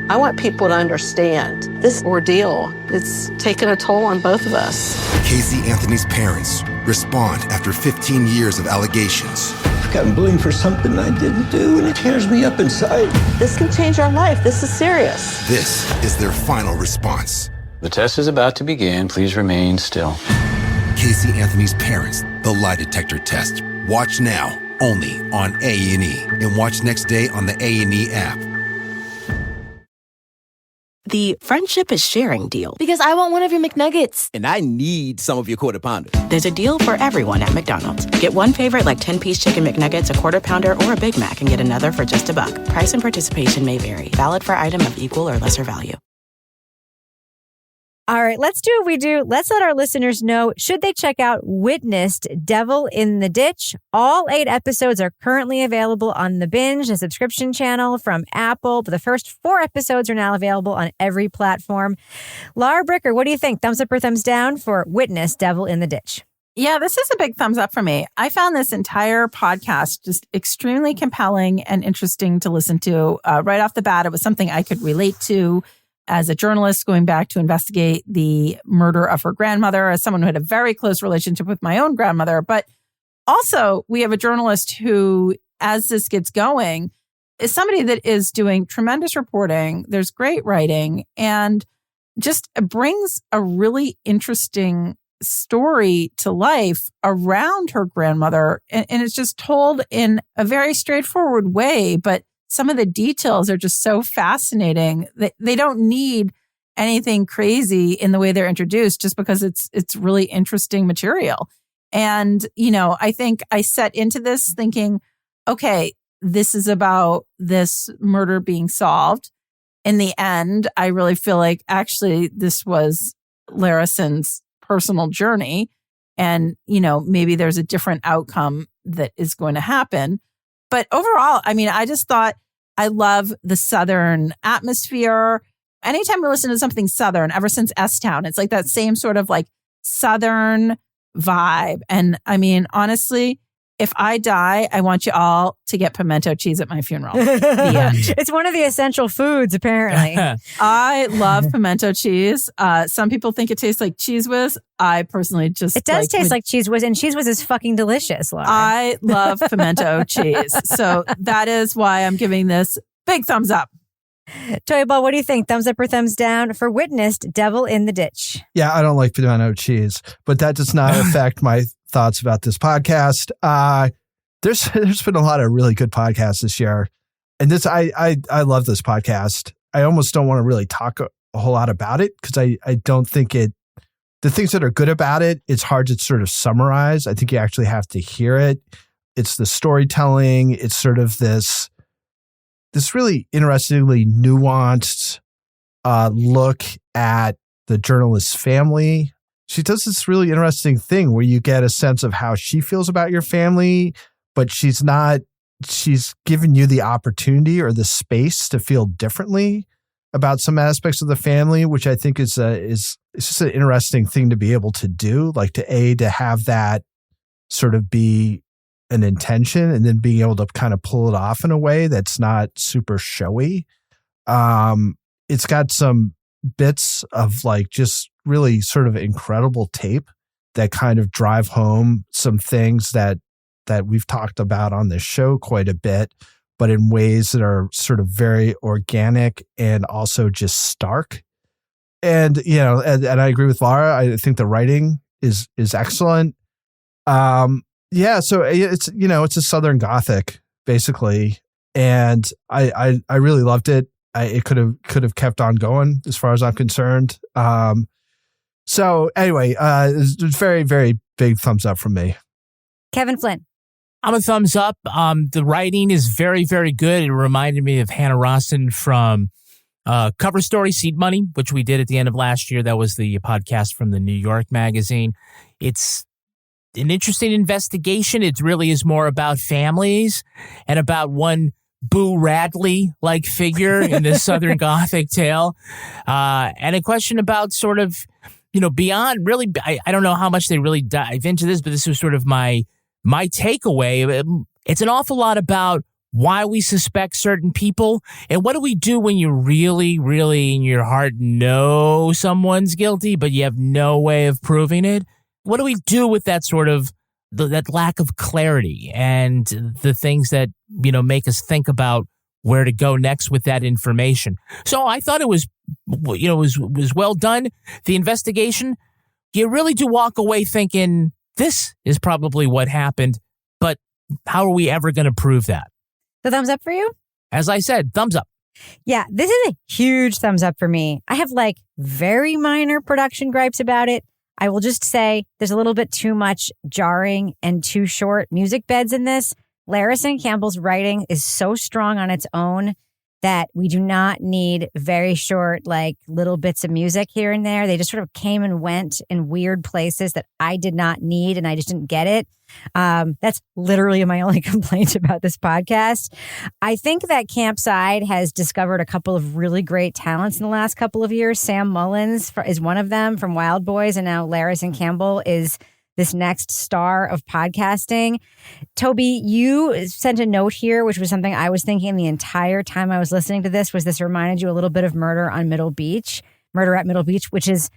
I want people to understand this ordeal. It's taken a toll on both of us. Casey Anthony's parents respond after 15 years of allegations. I've gotten blamed for something I didn't do, and it tears me up inside. This can change our life. This is serious. This is their final response. The test is about to begin. Please remain still. Casey Anthony's parents, the lie detector test. Watch now, only on A&E. And watch next day on the A&E app. The friendship is sharing deal. Because I want one of your McNuggets. And I need some of your Quarter Pounder. There's a deal for everyone at McDonald's. Get one favorite like 10-piece chicken McNuggets, a Quarter Pounder, or a Big Mac, and get another for just $1. Price and participation may vary. Valid for item of equal or lesser value. All right, let's do what we do. Let's let our listeners know, should they check out Witnessed, Devil in the Ditch? All 8 episodes are currently available on The Binge, a subscription channel from Apple. But the first 4 episodes are now available on every platform. Laura Bricker, what do you think? Thumbs up or thumbs down for Witnessed, Devil in the Ditch? Yeah, this is a big thumbs up for me. I found this entire podcast just extremely compelling and interesting to listen to. Right off the bat, it was something I could relate to as a journalist going back to investigate the murder of her grandmother, as someone who had a very close relationship with my own grandmother. But also, we have a journalist who, as this gets going, is somebody that is doing tremendous reporting. There's great writing and just brings a really interesting story to life around her grandmother. And it's just told in a very straightforward way, but some of the details are just so fascinating that they don't need anything crazy in the way they're introduced, just because it's really interesting material. And, I think I set into this thinking, okay, this is about this murder being solved. In the end, I really feel like actually this was Larrison's personal journey. And, maybe there's a different outcome that is going to happen. But overall, I just thought I love the Southern atmosphere. Anytime we listen to something Southern, ever since S-Town, it's like that same sort of like Southern vibe. And honestly, if I die, I want you all to get pimento cheese at my funeral. The end. It's one of the essential foods, apparently. I love pimento cheese. Some people think it tastes like Cheese Whiz. I personally just... It does taste like Cheese Whiz, and Cheese Whiz is fucking delicious, Laura. I love pimento cheese. So that is why I'm giving this big thumbs up. Toy Ball, what do you think? Thumbs up or thumbs down for Witnessed, Devil in the Ditch? Yeah, I don't like pimento cheese, but that does not affect my thoughts about this podcast. There's been a lot of really good podcasts this year, and I love this podcast. I almost don't want to really talk a whole lot about it because I don't think the things that are good about it, it's hard to sort of summarize. I think you actually have to hear it. It's the storytelling. It's sort of this really interestingly nuanced look at the journalist's family. She does this really interesting thing where you get a sense of how she feels about your family, but she's given you the opportunity or the space to feel differently about some aspects of the family, which I think is just an interesting thing to be able to do, like to have that sort of be an intention and then being able to kind of pull it off in a way that's not super showy. It's got some bits of like just really sort of incredible tape that kind of drive home some things that we've talked about on this show quite a bit, but in ways that are sort of very organic and also just stark. And, and I agree with Laura. I think the writing is excellent. Yeah, so it's it's a Southern Gothic basically, and I really loved it. It could have kept on going as far as I'm concerned. So anyway, it's very, very big thumbs up from me. Kevin Flynn. I'm a thumbs up. The writing is very, very good. It reminded me of Hannah Rawson from Cover Story Seed Money, which we did at the end of last year. That was the podcast from the New York Magazine. It's an interesting investigation. It really is more about families and about one Boo Radley-like figure in this Southern Gothic tale. And a question about sort of, beyond really, I don't know how much they really dive into this, but this was sort of my takeaway. It's an awful lot about why we suspect certain people and what do we do when you really, really in your heart know someone's guilty, but you have no way of proving it. What do we do with that sort of that lack of clarity and the things that, make us think about where to go next with that information? So I thought it was, was well done. The investigation, you really do walk away thinking this is probably what happened, but how are we ever going to prove that? The thumbs up for you? As I said, thumbs up. Yeah, this is a huge thumbs up for me. I have very minor production gripes about it. I will just say there's a little bit too much jarring and too short music beds in this. Larrison Campbell's writing is so strong on its own. that we do not need very short, like little bits of music here and there. They just sort of came and went in weird places that I did not need and I just didn't get it. That's literally my only complaint about this podcast. I think that Campside has discovered a couple of really great talents in the last couple of years. Sam Mullins is one of them from Wild Boys, and now Larrison Campbell is this next star of podcasting. Toby, you sent a note here, which was something I was thinking the entire time I was listening to this, was this reminded you a little bit of Murder at Middle Beach, which is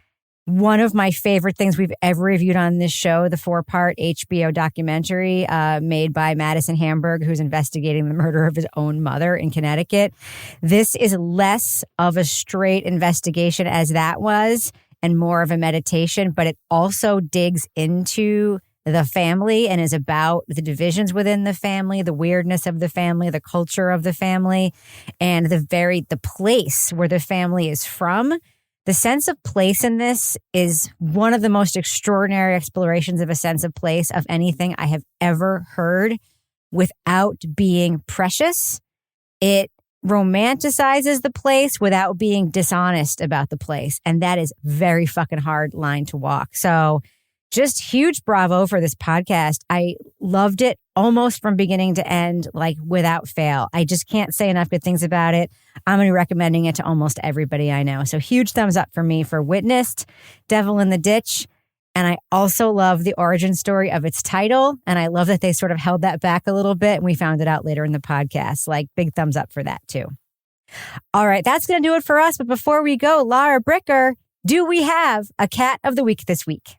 one of my favorite things we've ever reviewed on this show, the 4-part HBO documentary made by Madison Hamburg, who's investigating the murder of his own mother in Connecticut. This is less of a straight investigation as that was, and more of a meditation, but it also digs into the family and is about the divisions within the family, the weirdness of the family, the culture of the family, and the place where the family is from. The sense of place in this is one of the most extraordinary explorations of a sense of place of anything I have ever heard without being precious. It romanticizes the place without being dishonest about the place. And that is very fucking hard line to walk. So just huge bravo for this podcast. I loved it almost from beginning to end, like without fail. I just can't say enough good things about it. I'm going to be recommending it to almost everybody I know. So huge thumbs up for me for Witnessed, Devil in the Ditch. And I also love the origin story of its title. And I love that they sort of held that back a little bit. And we found it out later in the podcast. Like, big thumbs up for that, too. All right, that's going to do it for us. But before we go, Lara Bricker, do we have a cat of the week this week?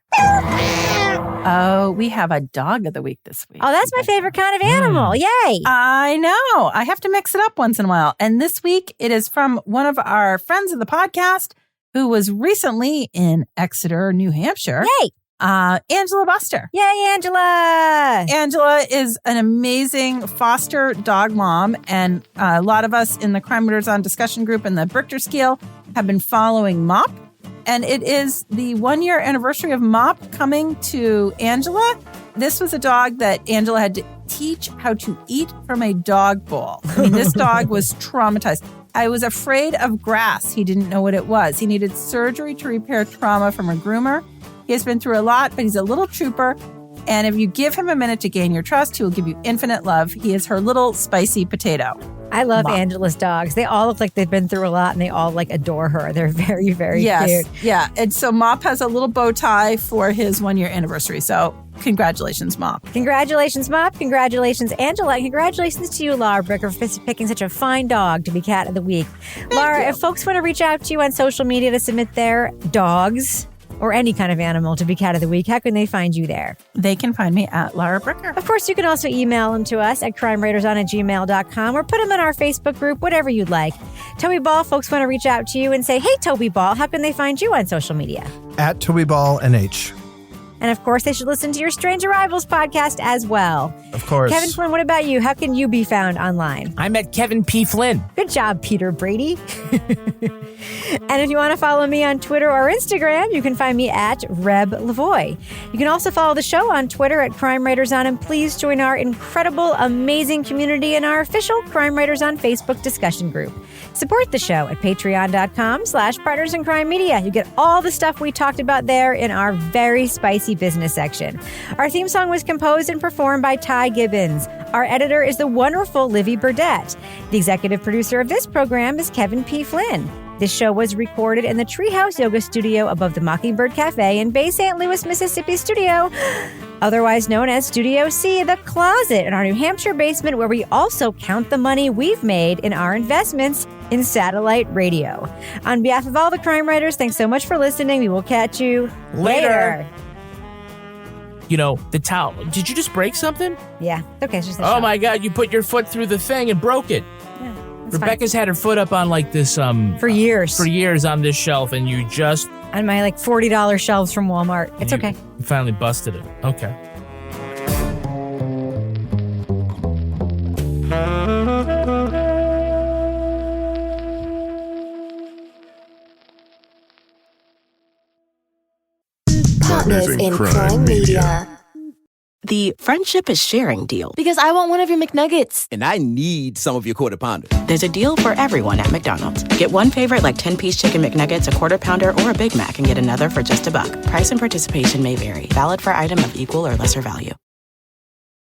Oh, we have a dog of the week this week. Oh, that's my favorite kind of animal. Yay. I know. I have to mix it up once in a while. And this week, it is from one of our friends of the podcast, who was recently in Exeter, New Hampshire. Yay! Angela Buster. Yay, Angela! Angela is an amazing foster dog mom, and a lot of us in the Crime Murders On discussion group and the Brichter Scale have been following Mop, and it is the 1-year anniversary of Mop coming to Angela. This was a dog that Angela had to teach how to eat from a dog bowl. I mean, this dog was traumatized. I was afraid of grass. He didn't know what it was. He needed surgery to repair trauma from a groomer. He has been through a lot, but he's a little trooper. And if you give him a minute to gain your trust, he will give you infinite love. He is her little spicy potato. I love Mop. Angela's dogs. They all look like they've been through a lot, and they all like adore her. They're very, very cute. Yeah. And so Mop has a little bow tie for his 1-year anniversary. So congratulations, Mop. Congratulations, Mop. Congratulations, Angela. And congratulations to you, Lara Bricker, for picking such a fine dog to be cat of the week. Lara, if folks want to reach out to you on social media to submit their dogs or any kind of animal to be cat of the week, how can they find you there? They can find me at Lara Bricker. Of course, you can also email them to us at crimeraiderson@gmail.com or put them in our Facebook group, whatever you'd like. Toby Ball, folks want to reach out to you and say, hey, Toby Ball, how can they find you on social media? At Toby Ball NH. And of course, they should listen to your Strange Arrivals podcast as well. Of course. Kevin Flynn, what about you? How can you be found online? I'm at Kevin P. Flynn. Good job, Peter Brady. And if you want to follow me on Twitter or Instagram, you can find me at Reb Lavoie. You can also follow the show on Twitter at Crime Writers On, and please join our incredible, amazing community in our official Crime Writers On Facebook discussion group. Support the show at patreon.com/Partners in Crime Media. You get all the stuff we talked about there in our very spicy business section. Our theme song was composed and performed by Ty Gibbons. Our editor is the wonderful Livy Burdett. The executive producer of this program is Kevin P. Flynn. This show was recorded in the Treehouse Yoga Studio above the Mockingbird Cafe in Bay St. Louis, Mississippi studio, otherwise known as Studio C, the closet in our New Hampshire basement, where we also count the money we've made in our investments in satellite radio. On behalf of all the crime writers, thanks so much for listening. We will catch you later. You know, the towel. Did you just break something? Yeah. Okay. It's just oh my God, you put your foot through the thing and broke it. Yeah, Rebecca's had her foot up on like this for years. For years on this shelf, and you just on my like $40 shelves from Walmart. It's okay. You finally busted it. Okay. Partners in Crime Media. the friendship is sharing deal. Because I want one of your McNuggets. And I need some of your Quarter Pounder. There's a deal for everyone at McDonald's. Get one favorite like 10-piece chicken McNuggets, a Quarter Pounder, or a Big Mac and get another for just $1. Price and participation may vary. Valid for item of equal or lesser value.